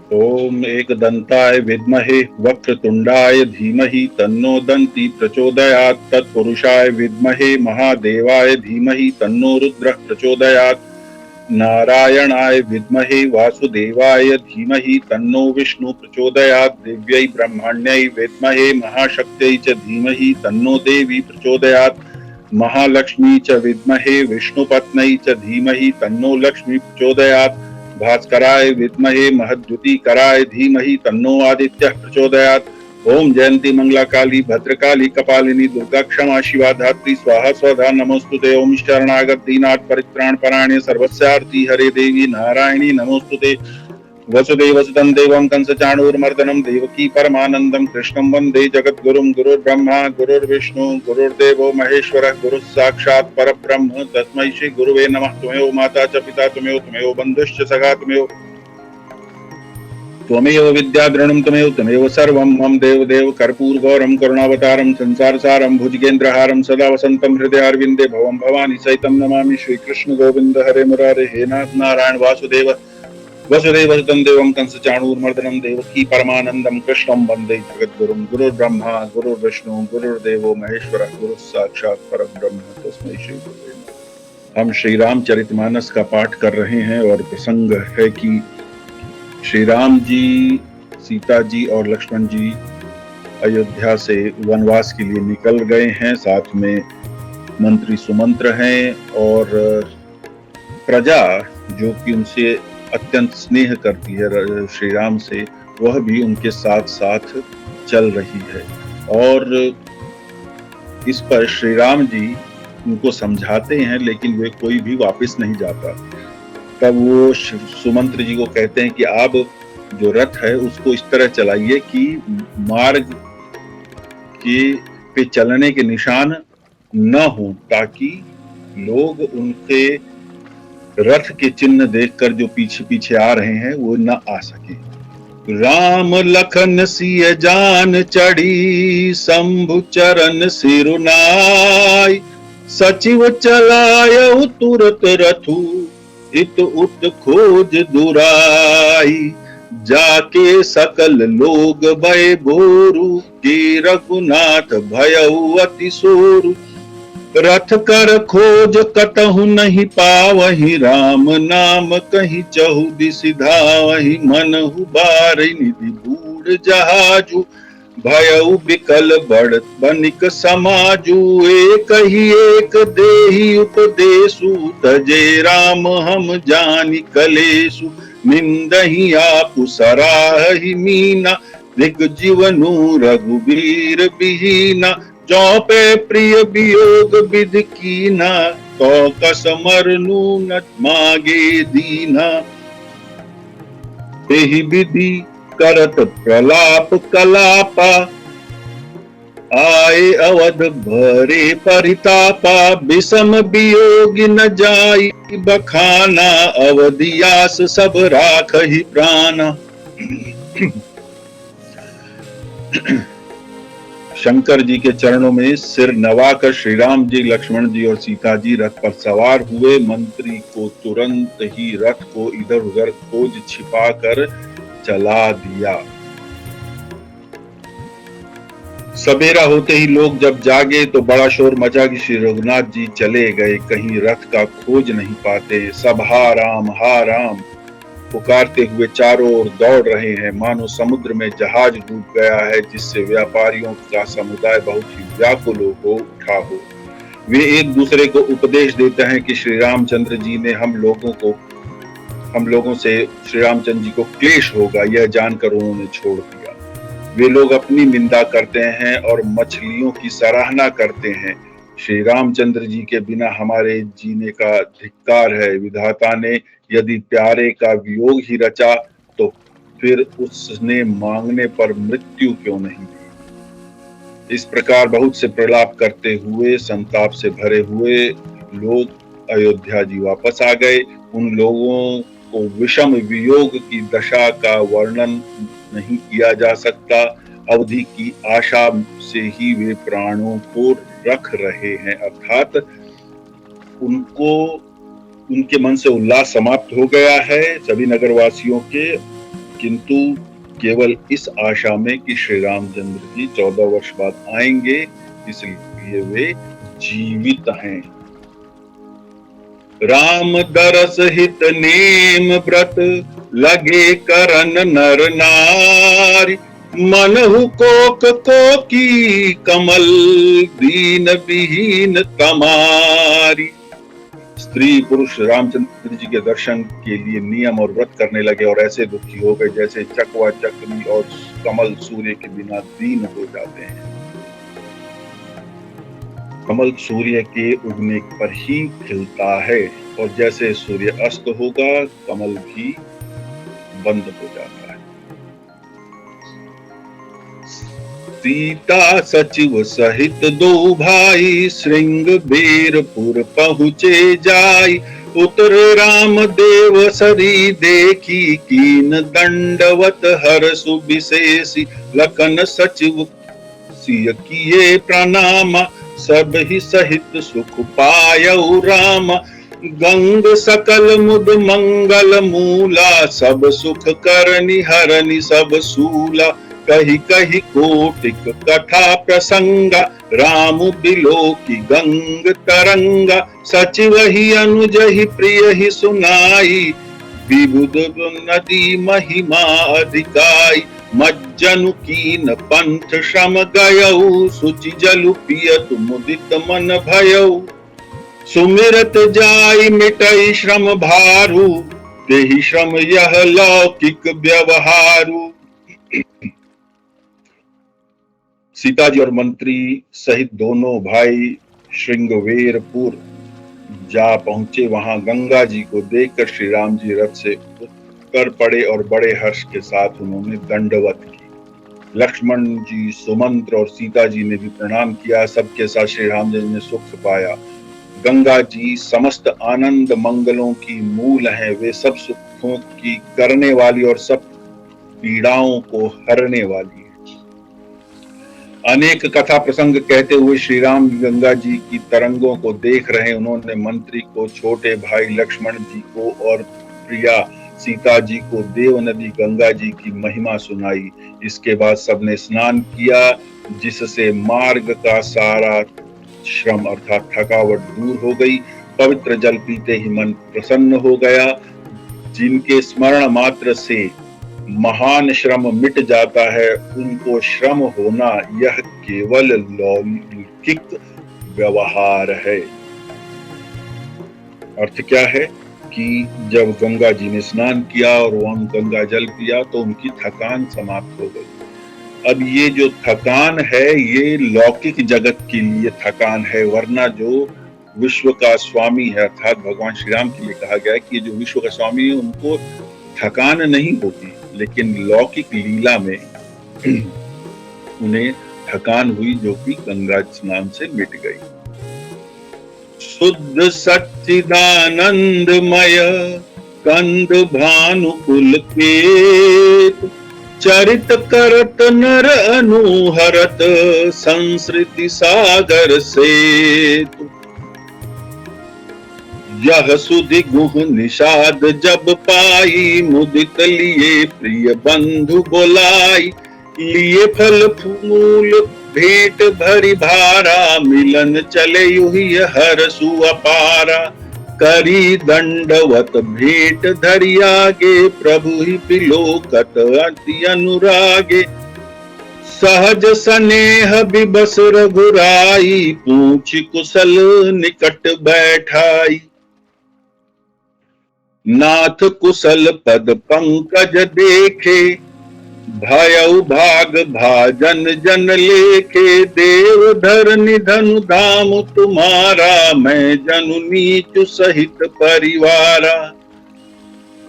ओम एकदंताय विद्महे वक्रतुंडाय धीमहि तन्नो दन्ति प्रचोदयात्। तत्पुरुषाय विद्महे महादेवाय धीमहि तन्नो रुद्रः प्रचोदयात्। नारायणाय विद्महे वासुदेवाय धीमहि तन्नो विष्णु प्रचोदयात्। दिव्यै ब्रह्मण्यै विद्महे महाशक्त्यै च धीमहि तन्नो देवी प्रचोदयात्। महालक्ष्मी च विद्महे विष्णुपत्न्यै च धीमहि तन्नो लक्ष्मी प्रचोदयात्। भास्कराय विद्महे महद्युतिकराय धीमहि तन्नो आदित्यः प्रचोदयात्। ओम जयंती मंगला काली भद्रकाली कपालिनी दुर्गा क्षमा शिवा धात्री स्वाहा स्वधा नमोस्तुते। ओम शरणागत दीनाथ परित्राण परायणे सर्वस्यार्थी हरे देवी नारायणी नमोस्तुते। वसुदेवसुतं देवं कंसचाणूरमर्दनं देवकी परमानन्दं कृष्णं वन्दे जगद्गुरुं। गुरुर्ब्रह्मा गुरुर्विष्णु गुरुर्देवो महेश्वरः गुरुः साक्षात् परब्रह्म तस्मै श्री गुरुवे नमः। त्वमेव माता च पिता त्वमेव बन्धुश्च सखा त्वमेव विद्याद्रविणं त्वमेव सर्वं मम देवदेव कर्पूरगौरं करुणावतारं संसारसारं भुजगेन्द्रहारं सदा वसन्तं हृदयारविन्दे भवं भवानी सहितं नमामि। श्रीकृष्ण गोविन्द हरे मुरारे हे नाथ नारायण वासुदेव वसुदेवसुतं देवं कंसचाणूरमर्दनं देवकी परमानन्दं कृष्णं वन्दे जगद्गुरुं। गुरुर्ब्रह्मा गुरुर्विष्णु गुरुर्देवो महेश्वरः गुरुः साक्षात् परब्रह्म तस्मै श्री गुरुवे नमः। हम श्री रामचरितमानस का पाठ कर रहे हैं और प्रसंग है कि श्री राम जी, सीता जी और लक्ष्मण जी अयोध्या से वनवास के लिए निकल गए हैं। साथ में मंत्री सुमंत्र हैं और प्रजा जो कि उनसे अत्यंत स्नेह करती है श्री राम से, वह भी उनके साथ साथ चल रही है। और इस पर श्री राम जी उनको समझाते हैं लेकिन वे कोई भी वापस नहीं जाता। तब वो सुमंत्र जी को कहते हैं कि आप जो रथ है उसको इस तरह चलाइए कि मार्ग के पे चलने के निशान न हो, ताकि लोग उनके रथ के चिन्ह देखकर जो पीछे पीछे आ रहे हैं वो न आ सके। राम लखन सिय जान चढ़ी शंभु चरण सिरुनाई। सचिव चलाय तुरत रथु इत उत खोज दुराई। जाके सकल लोग भय भोरु के रघुनाथ भयउ अति सोरु। रथ कर खोज कतहु नहीं पावहि राम नाम कहीं चहु दिस धावहि। मनहु बारि निधि बूढ़ जहाजु भयउ बिकल बड़ बनिक समाजु। एक ही एक देहि उपदेशु तजे राम हम जानि कलेशु। निंदहि आपु सराहि मीना दिग जीवनु रघुबीर बिहीना। जो पे प्रिय वियोग विधि कीना तो कस मरनु न मागे दीना। एहि विधि करत प्रलाप कलापा आए अवध भरे परितापा। विषम वियोग न जाई बखाना अवधियास सब राखहि प्राणा। शंकर जी के चरणों में सिर नवाकर श्री राम जी, लक्ष्मण जी और सीता जी रथ पर सवार हुए। मंत्री को तुरंत ही रथ को इधर उधर खोज छिपा कर चला दिया। सवेरा होते ही लोग जब जागे तो बड़ा शोर मचा कि श्री रघुनाथ जी चले गए, कहीं रथ का खोज नहीं पाते। सब हा राम पुकारते हुए चारों ओर दौड़ रहे हैं, मानो समुद्र में जहाज डूब गया है जिससे व्यापारियों का समुदाय बहुत ही व्याकुल हो उठा हो। वे एक दूसरे को उपदेश देते हैं कि श्री रामचंद्र जी ने हम लोगों से श्री रामचंद्र जी को क्लेश होगा, यह जानकर उन्होंने छोड़ दिया। वे लोग अपनी निंदा करते हैं और मछलियों की सराहना करते हैं। श्री रामचंद्र जी के बिना हमारे जीने का धिक्कार है। विधाता ने यदि प्यारे का वियोग ही रचा तो फिर उसने मांगने पर मृत्यु क्यों नहीं दी। इस प्रकार बहुत से प्रलाप करते हुए संताप से भरे हुए लोग अयोध्या जी वापस आ गए। उन लोगों को विषम वियोग की दशा का वर्णन नहीं किया जा सकता। अवधि की आशा से ही वे प्राणों को रख रहे हैं, अर्थात उनके मन से उल्लास समाप्त हो गया है सभी नगरवासियों के। किंतु केवल इस आशा में कि श्री रामचंद्र जी 14 वर्ष बाद आएंगे, इसलिए वे जीवित हैं। राम दरस हित नेम व्रत लगे करन नर नारी, मनहु कोक कोकी कमल दीन विहीन तमारी। स्त्री पुरुष रामचंद्र जी के दर्शन के लिए नियम और व्रत करने लगे और ऐसे दुखी हो गए जैसे चकवा चक्री और कमल सूर्य के बिना दीन हो जाते हैं। कमल सूर्य के उगने पर ही खिलता है और जैसे सूर्य अस्त होगा कमल भी बंद हो जाता है। सीता सचिव सहित दो भाई श्रृंगबेरपुर पहुँचे जाई, उतर राम देव सरी देखी कीन दंडवत हरसु विशेषी, लखन सचिव सिय किए प्रणामा, सब ही सहित सुख पायऊ राम। गंग सकल मुद मंगल मूला, सब सुख करनि हरनि सब सूला, कही कही कोटिक कथा प्रसंगा, राम बिलो की गंग तरंगा, सचिव ही अनुज ही प्रिय ही सुनाई, विबुध नदी महिमा अधिकाई, मज्जनु कीन पंथ श्रम गयऊ, सुचि जलु पियत मुदित मन भयऊ, सुमिरत जाई मिटई श्रम भारू, तेहि श्रम यह लौकिक व्यवहारू। सीता जी और मंत्री सहित दोनों भाई श्रृंगवेरपुर जा पहुंचे। वहां गंगा जी को देखकर श्री राम जी रथ से उतर पड़े और बड़े हर्ष के साथ उन्होंने दंडवत की। लक्ष्मण जी, सुमंत्र और सीता जी ने भी प्रणाम किया। सबके साथ श्री राम जी ने सुख पाया। गंगा जी समस्त आनंद मंगलों की मूल है, वे सब सुखों की करने वाली और सब पीड़ाओं को हरने वाली है। अनेक कथा प्रसंग कहते हुए श्री राम गंगा जी की तरंगों को देख रहे। उन्होंने मंत्री को, छोटे भाई लक्ष्मण जी को और प्रिया सीता जी को देव नदी गंगा जी की महिमा सुनाई। इसके बाद सबने स्नान किया, जिससे मार्ग का सारा श्रम अर्थात थकावट दूर हो गई। पवित्र जल पीते ही मन प्रसन्न हो गया। जिनके स्मरण मात्र से महान श्रम मिट जाता है, उनको श्रम होना यह केवल लौकिक व्यवहार है। अर्थ क्या है कि जब गंगा जी ने स्नान किया और वहां गंगा जल पिया तो उनकी थकान समाप्त हो गई। अब ये जो थकान है ये लौकिक जगत के लिए थकान है, वरना जो विश्व का स्वामी है अर्थात भगवान श्री राम के लिए कहा गया है कि जो विश्व का स्वामी है उनको थकान नहीं होती, लेकिन लौकिक लीला में उन्हें थकान हुई जो कि गंगा स्नान से मिट गई। शुद्ध सच्चिदानंदमय कंद भानुकुल केत, चरित करत नर अनुहरत संस्कृति सागर सेतु। यह सुधि गुह निषाद जब पाई, मुदित लिए प्रिय बंधु बोलाई, लिए फल फूल भेंट भरी भारा, मिलन चले युहि हरसु अपारा। करी दंडवत भेंट धरि आगे, प्रभु ही बिलोकत अति अनुरागे। सहज स्नेह बिबस रघुराई, पूछ कुशल निकट बैठाई। नाथ कुशल पद पंकज देखे, भयउ भाग भाजन जन लेखे। देव धर निधनु धाम तुम्हारा, मैं जनु नीचु सहित परिवारा।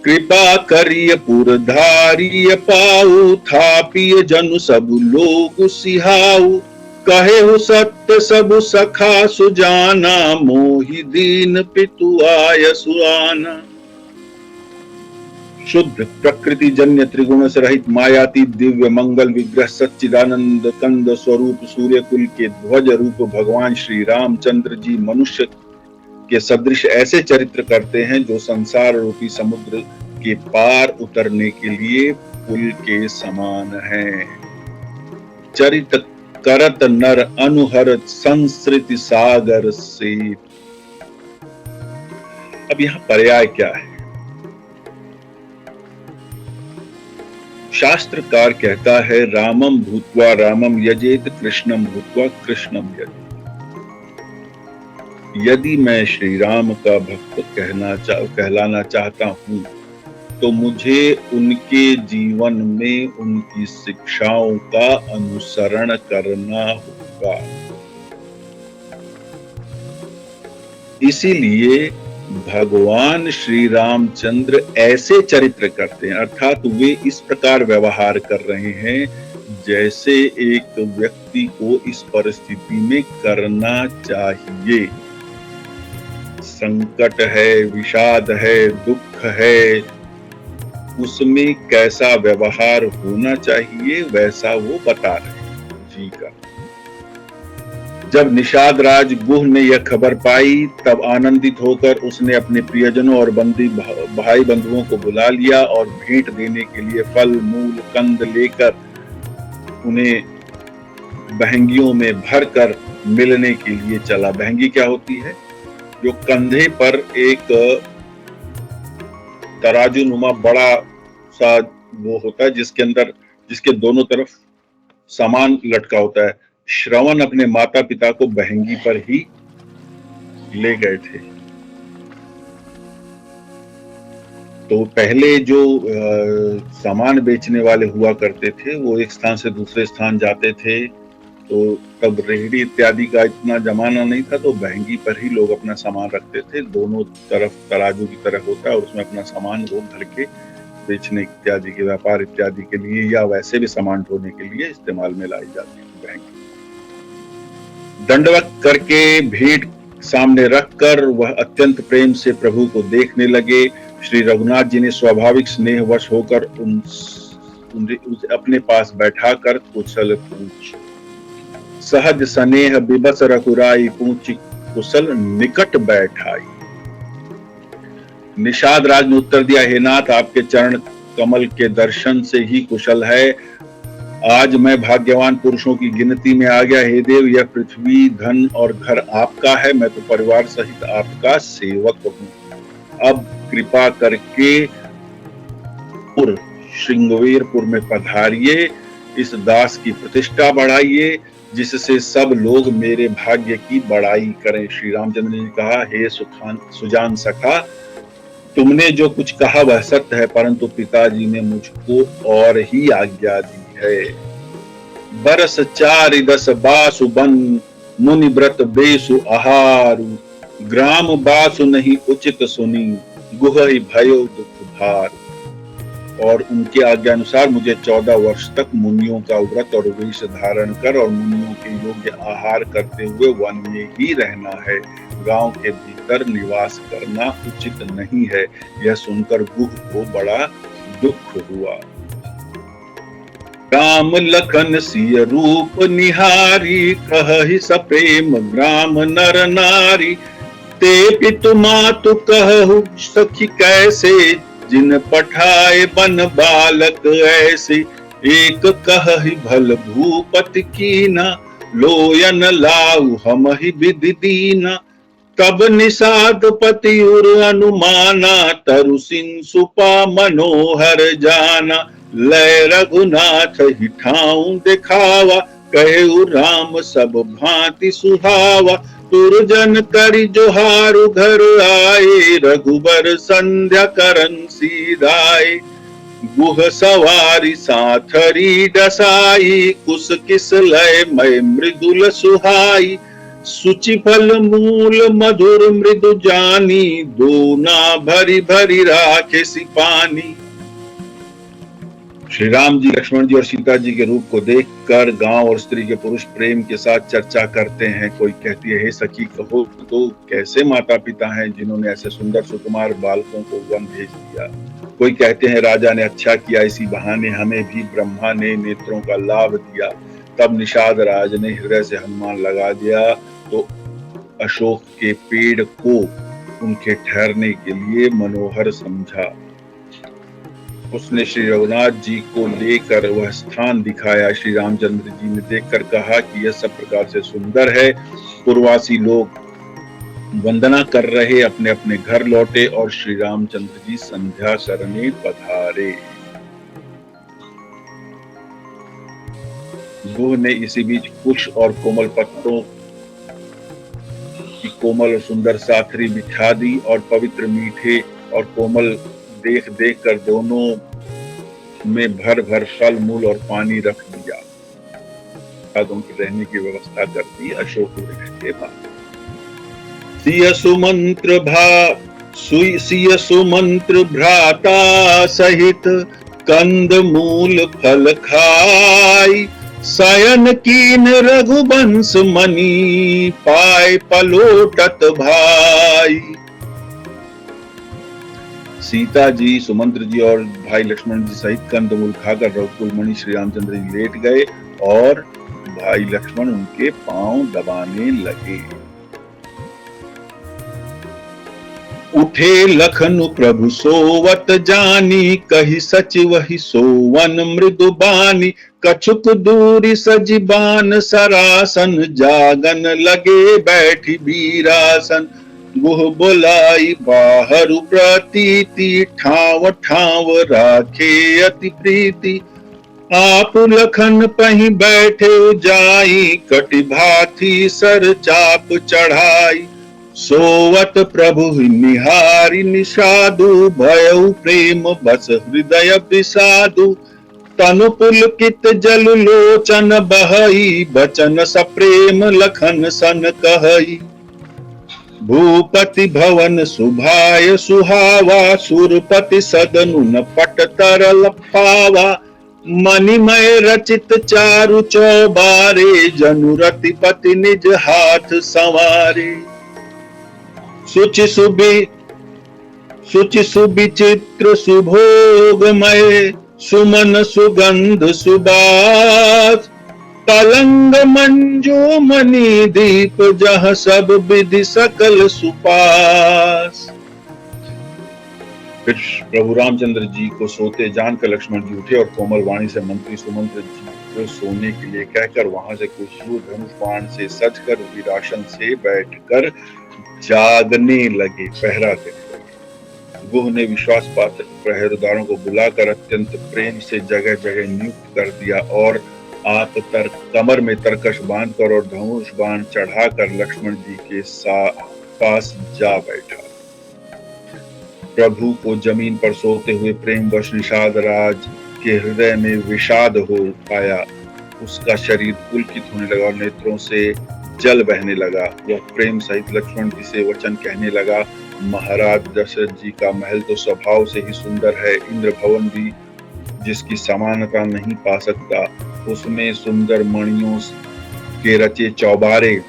कृपा करिय पुरधारिय पाऊ, थापिय जनु सब लोग सिहाऊ। कहे हो सत्य सब सखा सुजाना, मोहि दीन पितु आय सुआना। शुद्ध प्रकृति जन्य त्रिगुण से रहित मायाती दिव्य मंगल विग्रह सच्चिदानंद कंद स्वरूप सूर्य कुल के ध्वज रूप भगवान श्री रामचंद्र जी मनुष्य के सदृश ऐसे चरित्र करते हैं जो संसार रूपी समुद्र के पार उतरने के लिए पुल के समान हैं। चरित करत नर अनुहर संस्कृति सागर से। अब यहाँ पर्याय क्या है? शास्त्रकार कहता है रामम भूत्वा रामम यजेत, कृष्णम भूत्वा कृष्णम यजेत। यदि मैं श्री राम का भक्त कहलाना चाहता हूं तो मुझे उनके जीवन में उनकी शिक्षाओं का अनुसरण करना होगा। इसीलिए भगवान श्री रामचंद्र ऐसे चरित्र करते हैं, अर्थात वे इस प्रकार व्यवहार कर रहे हैं जैसे एक व्यक्ति को इस परिस्थिति में करना चाहिए। संकट है, विषाद है, दुख है, उसमें कैसा व्यवहार होना चाहिए वैसा वो बता रहे हैं जी का। जब निषाद राज गुह ने यह खबर पाई तब आनंदित होकर उसने अपने प्रियजनों और बंदी भाई बंधुओं को बुला लिया और भेंट देने के लिए फल मूल कंद लेकर उन्हें बहंगियों में भरकर मिलने के लिए चला। बहंगी क्या होती है? जो कंधे पर एक तराजू नुमा बड़ा सा वो होता है जिसके दोनों तरफ सामान लटका होता है। श्रवण अपने माता पिता को बहंगी पर ही ले गए थे। तो पहले जो सामान बेचने वाले हुआ करते थे वो एक स्थान से दूसरे स्थान जाते थे, तो तब रेहड़ी इत्यादि का इतना जमाना नहीं था, तो बहंगी पर ही लोग अपना सामान रखते थे। दोनों तरफ तराजू की तरह होता है और उसमें अपना सामान वो भर के बेचने इत्यादि के व्यापार इत्यादि के लिए या वैसे भी सामान ढोने के लिए इस्तेमाल में लाई जाती थी बहंगी। दंडवत करके भेंट सामने रखकर वह अत्यंत प्रेम से प्रभु को देखने लगे। श्री रघुनाथ जी ने स्वाभाविक स्नेहवश होकर उसे अपने पास बैठाकर कुशल पूछ। सहज स्नेह बिबस रघुराई, पूछ कुशल निकट बैठाई। निषाद राज ने उत्तर दिया, हे नाथ, आपके चरण कमल के दर्शन से ही कुशल है। आज मैं भाग्यवान पुरुषों की गिनती में आ गया। हे देव, यह पृथ्वी धन और घर आपका है, मैं तो परिवार सहित आपका सेवक हूं। अब कृपा करके श्रृंगवेरपुर में पधारिए, इस दास की प्रतिष्ठा बढ़ाइए जिससे सब लोग मेरे भाग्य की बड़ाई करें। श्री रामचंद्र ने कहा, हे सुजान सखा, तुमने जो कुछ कहा वह सत्य है, परंतु पिताजी ने मुझको और ही आज्ञा दी है। बरस 4 बासु बन, मुनि व्रत बेसु आहारु, ग्राम बासु नहीं उचित सुनी, गुहहि भयो दुख भार। और उनके आज्ञा अनुसार मुझे 14 वर्ष तक मुनियों का व्रत और वेश धारण कर और मुनियों के योग्य आहार करते हुए वन में ही रहना है। गांव के भीतर निवास करना उचित नहीं है। यह सुनकर गुह को बड़ा दुख हुआ। राम लखन सिय रूप निहारी, कहहि सप्रेम ग्राम नर नारी। ते पितु मातु कहु सखी कैसे, जिन पठाए बन बालक ऐसे। एक कहहि भल भूपति कीना, लोयन लाऊ हमहि विधि दीना। तब निषाद पति उर अनुमाना, तरु सिंह सुपा मनोहर जाना। लय रघुनाथ ही ठाऊं दिखावा, कहेउ राम सब भांति सुहावा। तुरजन करि जोहारु घर आए, रघुबर संध्या करन सीधाए। गुह सवारी साथरी डसाई, कुस किस लय मय मृदुल सुहाई। सुचि फल मूल मधुर मृदु जानी, दोना भरी भरी राखे सिपानी। श्री राम जी, लक्ष्मण जी और सीता जी के रूप को देखकर गांव और स्त्री के पुरुष प्रेम के साथ चर्चा करते हैं। कोई कहती है, हे सखी, कहो तो कैसे माता पिता हैं जिन्होंने ऐसे सुंदर सुकुमार बालकों को वन भेज दिया। कोई कहते हैं, राजा ने अच्छा किया, इसी बहाने हमें भी ब्रह्मा ने नेत्रों का लाभ दिया। तब निषाद राज ने हृदय से हनुमान लगा दिया तो अशोक के पेड़ को उनके ठहरने के लिए मनोहर समझा। उसने श्री रघुनाथ जी को लेकर वह स्थान दिखाया। श्री रामचंद्र जी ने देखकर कहा कि यह सब प्रकार से सुंदर है। पुरवासी लोग वंदना कर रहे अपने अपने घर लौटे और श्री रामचंद्र जी संध्या करने पधारे। गुह ने इसी बीच कुश और कोमल पत्तों की कोमल और सुंदर साथरी बिछा दी और पवित्र मीठे और कोमल देख देख कर दोनों में भर भर फल मूल और पानी रख दिया। उनकी रहने की व्यवस्था कर दी अशोक वृक्ष के पास। सिय सुमंत्र भ्राता सहित कंद मूल फल खाई, शयन कीन रघुवंश मणि पाय पलोटत भाई। सीता जी, सुमंत्र जी और भाई लक्ष्मण जी सहित कंदमूल खाकर रघुकुल मणि श्री रामचंद्र जी लेट गए और भाई लक्ष्मण उनके पांव दबाने लगे। उठे लखन प्रभु सोवत जानी, कही सच वही सोवन मृदु बानी। कछुक दूरी सजीबान सरासन, जागन लगे बैठी बीरासन। गुह बोलाई बाहरु प्रतीति, ठाव ठाव राखे अति प्रीति। आप लखन पही बैठे जाई, कटि भाथी सर चाप चढ़ाई। सोवत प्रभु निहारी निषादु, भयउ प्रेम बस हृदय विषादु। तनु पुलकित जल लोचन बहई, बचन सप्रेम लखन सन कहई। भूपति भवन सुभाय सुहावा, सुरपति सदनु न पट तरल पावा। मणिमय रचित चारु चौबारे, जनु रतिपति निज हाथ संवारे। शुचि सुविचित्र सुभोगमय, सुमन सुगंध सुबास। पलंग मंजू मणि दीप, जह सब विधि सकल सुपास। फिर प्रभु रामचंद्र जी को सोते जानकर लक्ष्मण जी उठे और कोमल वाणी से मंत्री सुमंत्र जी को सोने के लिए कहकर वहां से कुछ धनुष बाण से सजकर वीरासन से बैठकर जागने लगे, पहरा देने लगे। गुह ने विश्वास पात्र पहरेदारों को बुलाकर अत्यंत प्रेम से जगह जगह नियुक्त कर दिया और आप कमर में तरकश बांधकर और धनुष बाण चढ़ाकर लक्ष्मण जी के पास जा बैठा। प्रभु को जमीन पर सोते हुए प्रेमवश निषाद राज के हृदय में विषाद हो पाया। उसका शरीर पुलकित होने लगा और नेत्रों से जल बहने लगा। वह प्रेम सहित लक्ष्मण जी से वचन कहने लगा, महाराज दशरथ जी का महल तो स्वभाव से ही सुंदर है। इंद्र भवन भी जिसकी समानता नहीं पा सकता। उसमें सुंदर मणियों के रचे चौबारे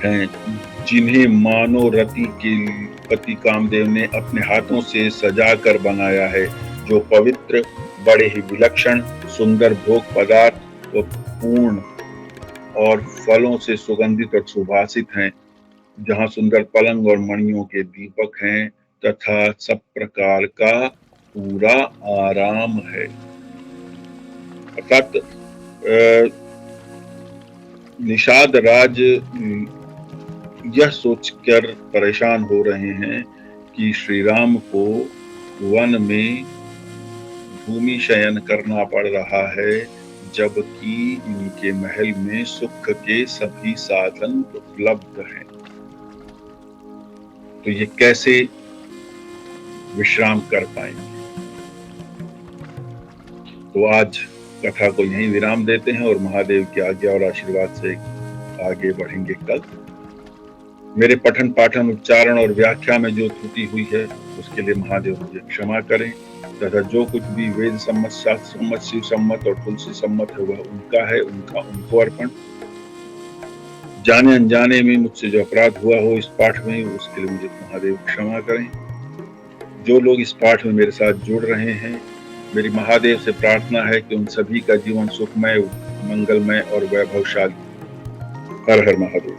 हैं, जिन्हें मानो रति के पति कामदेव ने अपने हाथों से सजा कर बनाया है। जो पवित्र, बड़े ही विलक्षण, सुंदर भोग पदार्थ व पूर्ण और फलों से सुगंधित और सुभाषित हैं। जहाँ सुंदर पलंग और मणियों के दीपक हैं तथा सब प्रकार का पूरा आराम है। अर्थात निषाद राज यह सोचकर परेशान हो रहे हैं कि श्री राम को वन में भूमि शयन करना पड़ रहा है, जबकि इनके महल में सुख के सभी साधन उपलब्ध हैं। तो ये कैसे विश्राम कर पाएंगे? तो आज कथा को यहीं विराम देते हैं और महादेव की आज्ञा और आशीर्वाद से आगे बढ़ेंगे कल। मेरे पठन पाठन उच्चारण और व्याख्या में जो त्रुटि हुई है उसके लिए महादेव मुझे क्षमा करें तथा जो कुछ भी वेद सम्मत, शास्त्र सम्मत, शिव सम्मत और तुलसी सम्मत है वह उनका है, उनको अर्पण। जाने अनजाने में मुझसे जो अपराध हुआ हो इस पाठ में उसके लिए मुझे महादेव क्षमा करें। जो लोग इस पाठ में मेरे साथ जुड़ रहे हैं, मेरी महादेव से प्रार्थना है कि उन सभी का जीवन सुखमय, मंगलमय और वैभवशाली। हर हर महादेव।